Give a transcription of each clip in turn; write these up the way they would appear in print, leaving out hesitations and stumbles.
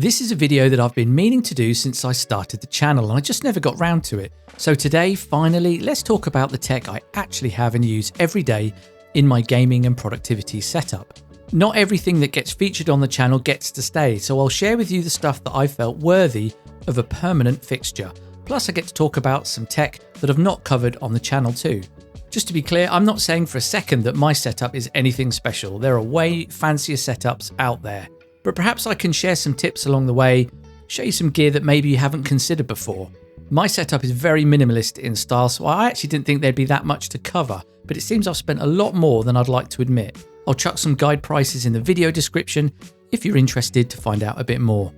This is a video that I've been meaning to do since I started the channel and I just never got round to it. So today, finally, let's talk about the tech I actually have and use every day in my gaming and productivity setup. Not everything that gets featured on the channel gets to stay, so I'll share with you the stuff that I felt worthy of a permanent fixture. Plus I get to talk about some tech that I've not covered on the channel too. Just to be clear, I'm not saying for a second that my setup is anything special. There are way fancier setups out there. But perhaps I can share some tips along the way, show you some gear that maybe you haven't considered before. My setup is very minimalist in style, so I actually didn't think there'd be that much to cover, but it seems I've spent a lot more than I'd like to admit. I'll chuck some guide prices in the video description if you're interested to find out a bit more.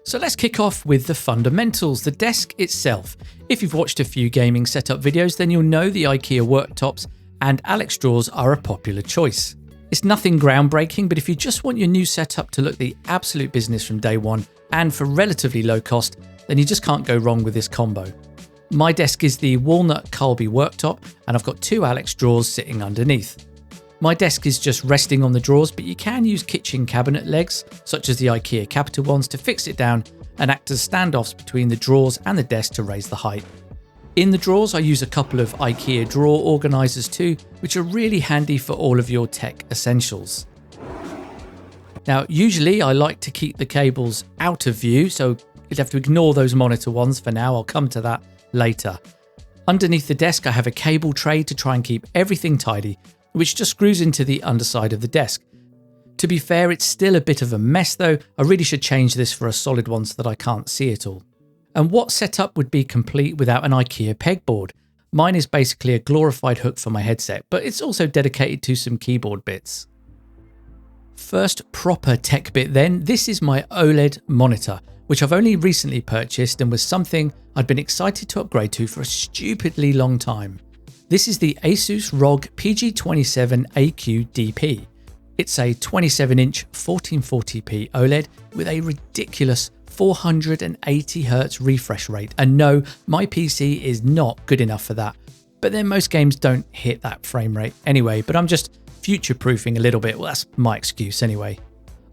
So let's kick off with the fundamentals, the desk itself. If you've watched a few gaming setup videos, then you'll know the IKEA worktops and Alex drawers are a popular choice. It's nothing groundbreaking, but if you just want your new setup to look the absolute business from day one and for relatively low cost, then you just can't go wrong with this combo. My desk is the walnut Karlby worktop and I've got two Alex drawers sitting underneath. My desk is just resting on the drawers, but you can use kitchen cabinet legs, such as the IKEA Capita ones, to fix it down and act as standoffs between the drawers and the desk to raise the height. In the drawers, I use a couple of IKEA drawer organisers too, which are really handy for all of your tech essentials. Now, usually I like to keep the cables out of view, so you'd have to ignore those monitor ones for now. I'll come to that later. Underneath the desk, I have a cable tray to try and keep everything tidy, which just screws into the underside of the desk. To be fair, it's still a bit of a mess though. I really should change this for a solid one so that I can't see it all. And what setup would be complete without an IKEA pegboard? Mine is basically a glorified hook for my headset, but it's also dedicated to some keyboard bits. First proper tech bit then, this is my OLED monitor, which I've only recently purchased and was something I'd been excited to upgrade to for a stupidly long time. This is the Asus ROG PG27AQ DP. It's a 27-inch 1440p OLED with a ridiculous 480Hz refresh rate. And no, my PC is not good enough for that. But then most games don't hit that frame rate anyway, but I'm just future-proofing a little bit. Well, that's my excuse anyway.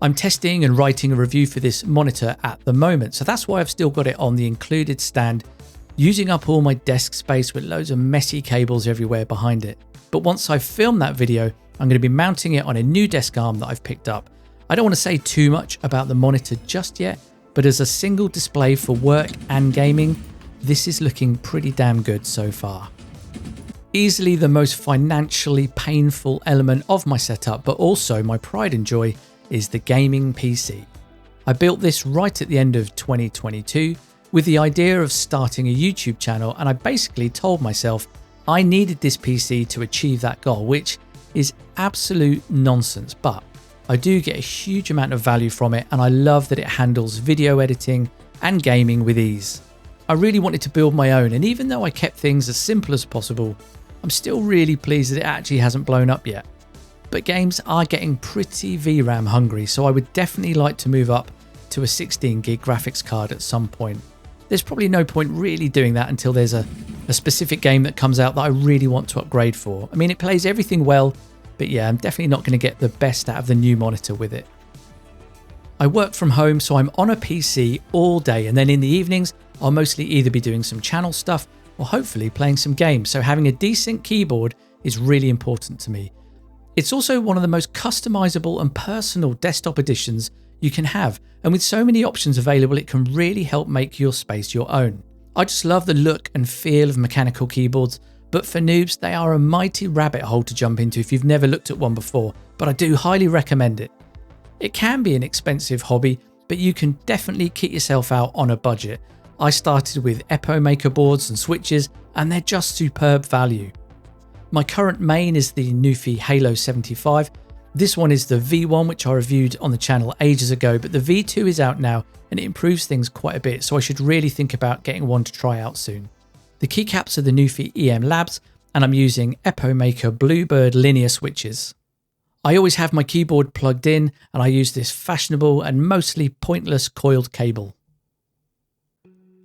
I'm testing and writing a review for this monitor at the moment, so that's why I've still got it on the included stand, using up all my desk space with loads of messy cables everywhere behind it. But once I've filmed that video, I'm going to be mounting it on a new desk arm that I've picked up. I don't want to say too much about the monitor just yet, but as a single display for work and gaming, this is looking pretty damn good so far. Easily the most financially painful element of my setup, but also my pride and joy, is the gaming PC. I built this right at the end of 2022 with the idea of starting a YouTube channel, and I basically told myself I needed this PC to achieve that goal, which is absolute nonsense, but I do get a huge amount of value from it and I love that it handles video editing and gaming with ease. I really wanted to build my own, and even though I kept things as simple as possible, I'm still really pleased that it actually hasn't blown up yet. But games are getting pretty VRAM hungry, so I would definitely like to move up to a 16 gig graphics card at some point. There's probably no point really doing that until there's a specific game that comes out that I really want to upgrade for. I mean, it plays everything well, but yeah, I'm definitely not going to get the best out of the new monitor with it. I work from home, so I'm on a PC all day, and then in the evenings, I'll mostly either be doing some channel stuff or hopefully playing some games, so having a decent keyboard is really important to me. It's also one of the most customizable and personal desktop editions you can have, and with so many options available, it can really help make your space your own. I just love the look and feel of mechanical keyboards, but for noobs, they are a mighty rabbit hole to jump into if you've never looked at one before, but I do highly recommend it. It can be an expensive hobby, but you can definitely kit yourself out on a budget. I started with Epo Maker boards and switches, and they're just superb value. My current main is the Nuphy Halo 75. This one is the V1, which I reviewed on the channel ages ago, but the V2 is out now and it improves things quite a bit, so I should really think about getting one to try out soon. The keycaps are the Nuphy EM Labs, and I'm using Epo Maker Bluebird linear switches. I always have my keyboard plugged in, and I use this fashionable and mostly pointless coiled cable.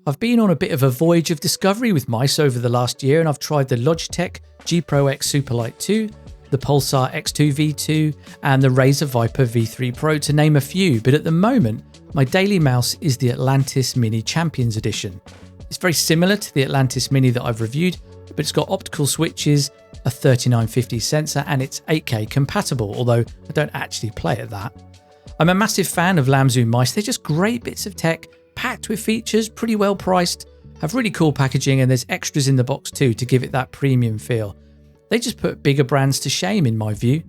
I've been on a bit of a voyage of discovery with mice over the last year, and I've tried the Logitech G Pro X Superlight 2, the Pulsar X2 V2 and the Razer Viper V3 Pro to name a few, but at the moment my daily mouse is the Atlantis Mini Champions Edition. It's very similar to the Atlantis Mini that I've reviewed, but it's got optical switches, a 3950 sensor, and it's 8K compatible, although I don't actually play at that. I'm a massive fan of Lamzu Mice. They're just great bits of tech, packed with features, pretty well priced, have really cool packaging, and there's extras in the box too to give it that premium feel. They just put bigger brands to shame in my view.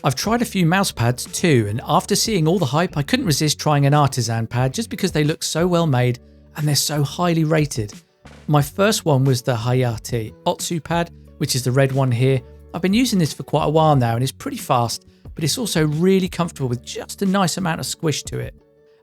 I've tried a few mouse pads too, and after seeing all the hype, I couldn't resist trying an artisan pad just because they look so well made and they're so highly rated. My first one was the Hayate Otsu pad, which is the red one here. I've been using this for quite a while now and it's pretty fast, but it's also really comfortable with just a nice amount of squish to it.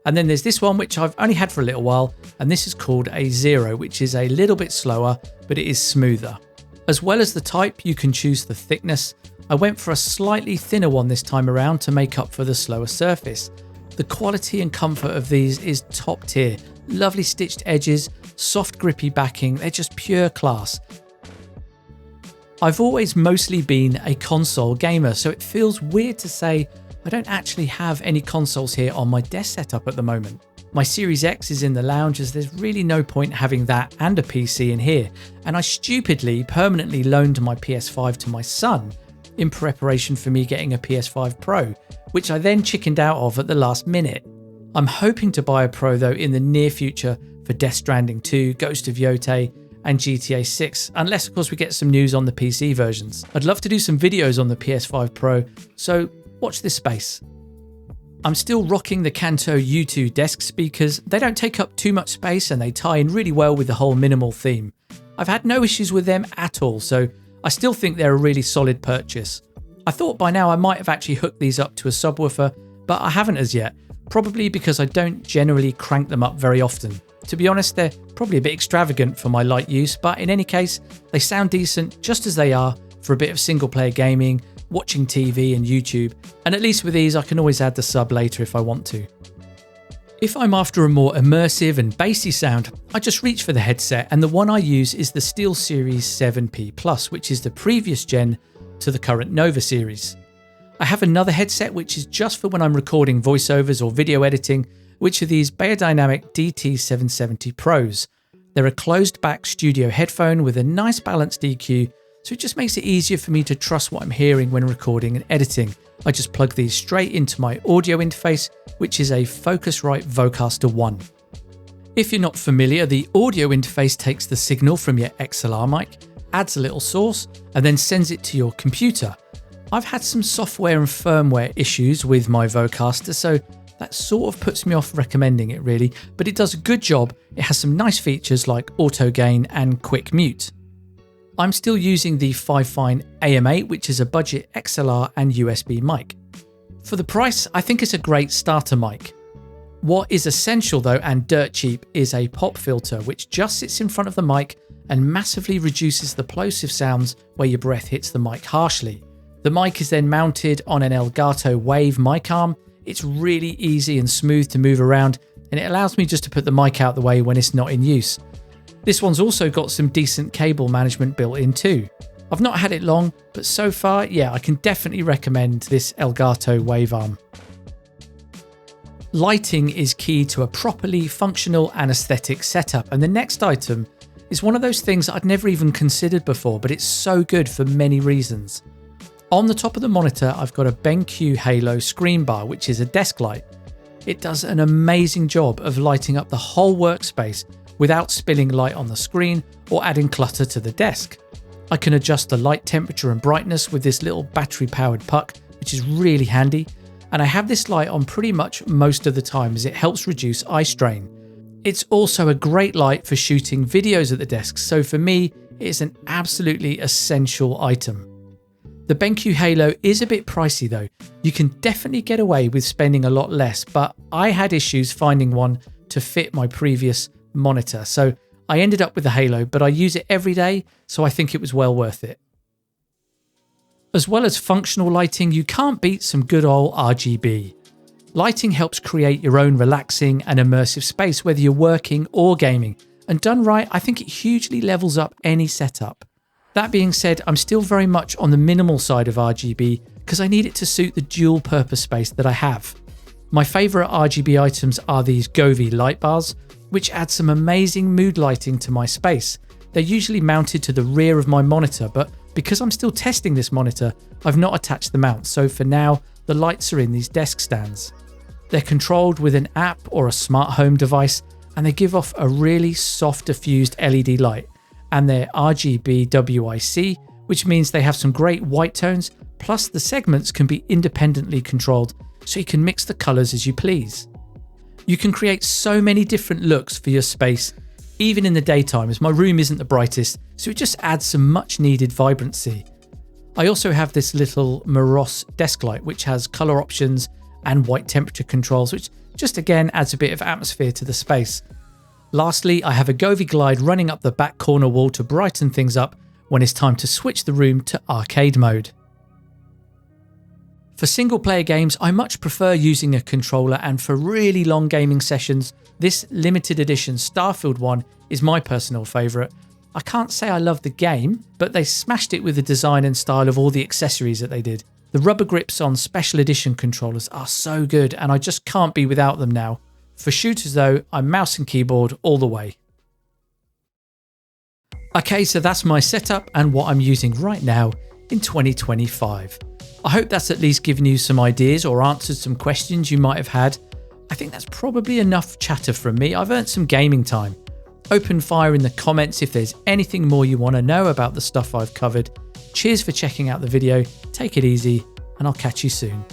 And then there's this one, which I've only had for a little while, and this is called a Zero, which is a little bit slower, but it is smoother. As well as the type, you can choose the thickness. I went for a slightly thinner one this time around to make up for the slower surface. The quality and comfort of these is top tier. Lovely stitched edges, soft grippy backing, they're just pure class. I've always mostly been a console gamer, so it feels weird to say I don't actually have any consoles here on my desk setup at the moment. My Series X is in the lounge as there's really no point having that and a PC in here, and I stupidly permanently loaned my PS5 to my son in preparation for me getting a PS5 Pro, which I then chickened out of at the last minute. I'm hoping to buy a Pro though in the near future for Death Stranding 2, Ghost of Yotei and GTA 6, unless of course we get some news on the PC versions. I'd love to do some videos on the PS5 Pro, so watch this space. I'm still rocking the Kanto U2 desk speakers. They don't take up too much space and they tie in really well with the whole minimal theme. I've had no issues with them at all, so I still think they're a really solid purchase. I thought by now I might have actually hooked these up to a subwoofer, but I haven't as yet, probably because I don't generally crank them up very often. To be honest, they're probably a bit extravagant for my light use, but in any case, they sound decent just as they are for a bit of single player gaming, watching TV and YouTube, and at least with these I can always add the sub later if I want to. If I'm after a more immersive and bassy sound, I just reach for the headset, and the one I use is the SteelSeries 7P Plus, which is the previous gen to the current Nova series. I have another headset which is just for when I'm recording voiceovers or video editing, which are these Beyerdynamic DT770 Pros. They're a closed back studio headphone with a nice balanced EQ, so it just makes it easier for me to trust what I'm hearing when recording and editing. I just plug these straight into my audio interface, which is a Focusrite Vocaster 1. If you're not familiar, the audio interface takes the signal from your XLR mic, adds a little source, and then sends it to your computer. I've had some software and firmware issues with my Vocaster, so that sort of puts me off recommending it really, but it does a good job. It has some nice features like auto gain and quick mute. I'm still using the Fifine AM8, which is a budget XLR and USB mic. For the price, I think it's a great starter mic. What is essential though, and dirt cheap, is a pop filter, which just sits in front of the mic and massively reduces the plosive sounds where your breath hits the mic harshly. The mic is then mounted on an Elgato Wave mic arm. It's really easy and smooth to move around, and it allows me just to put the mic out the way when it's not in use. This one's also got some decent cable management built in too. I've not had it long, but so far, yeah, I can definitely recommend this Elgato Wave arm. Lighting is key to a properly functional and aesthetic setup, and the next item is one of those things I'd never even considered before, but it's so good for many reasons. On the top of the monitor, I've got a BenQ Halo screen bar, which is a desk light. It does an amazing job of lighting up the whole workspace without spilling light on the screen or adding clutter to the desk. I can adjust the light temperature and brightness with this little battery-powered puck, which is really handy, and I have this light on pretty much most of the time as it helps reduce eye strain. It's also a great light for shooting videos at the desk, so for me, it's an absolutely essential item. The BenQ Halo is a bit pricey though. You can definitely get away with spending a lot less, but I had issues finding one to fit my previous monitor, so I ended up with the Halo, but I use it every day, so I think it was well worth it. As well as functional lighting, you can't beat some good old RGB. Lighting helps create your own relaxing and immersive space, whether you're working or gaming, and done right, I think it hugely levels up any setup. That being said, I'm still very much on the minimal side of RGB because I need it to suit the dual purpose space that I have. My favourite RGB items are these Govee light bars, which add some amazing mood lighting to my space. They're usually mounted to the rear of my monitor, but because I'm still testing this monitor, I've not attached the mount, so for now, the lights are in these desk stands. They're controlled with an app or a smart home device, and they give off a really soft diffused LED light, and they're RGB WIC, which means they have some great white tones, plus the segments can be independently controlled, so you can mix the colours as you please. You can create so many different looks for your space, even in the daytime, as my room isn't the brightest, so it just adds some much needed vibrancy. I also have this little Moros desk light, which has colour options and white temperature controls, which just again adds a bit of atmosphere to the space. Lastly, I have a Govee Glide running up the back corner wall to brighten things up when it's time to switch the room to arcade mode. For single player games, I much prefer using a controller, and for really long gaming sessions, this limited edition Starfield one is my personal favourite. I can't say I love the game, but they smashed it with the design and style of all the accessories that they did. The rubber grips on special edition controllers are so good, and I just can't be without them now. For shooters though, I'm mouse and keyboard all the way. Okay, so that's my setup and what I'm using right now in 2025. I hope that's at least given you some ideas or answered some questions you might have had. I think that's probably enough chatter from me. I've earned some gaming time. Open fire in the comments if there's anything more you want to know about the stuff I've covered. Cheers for checking out the video, take it easy, and I'll catch you soon.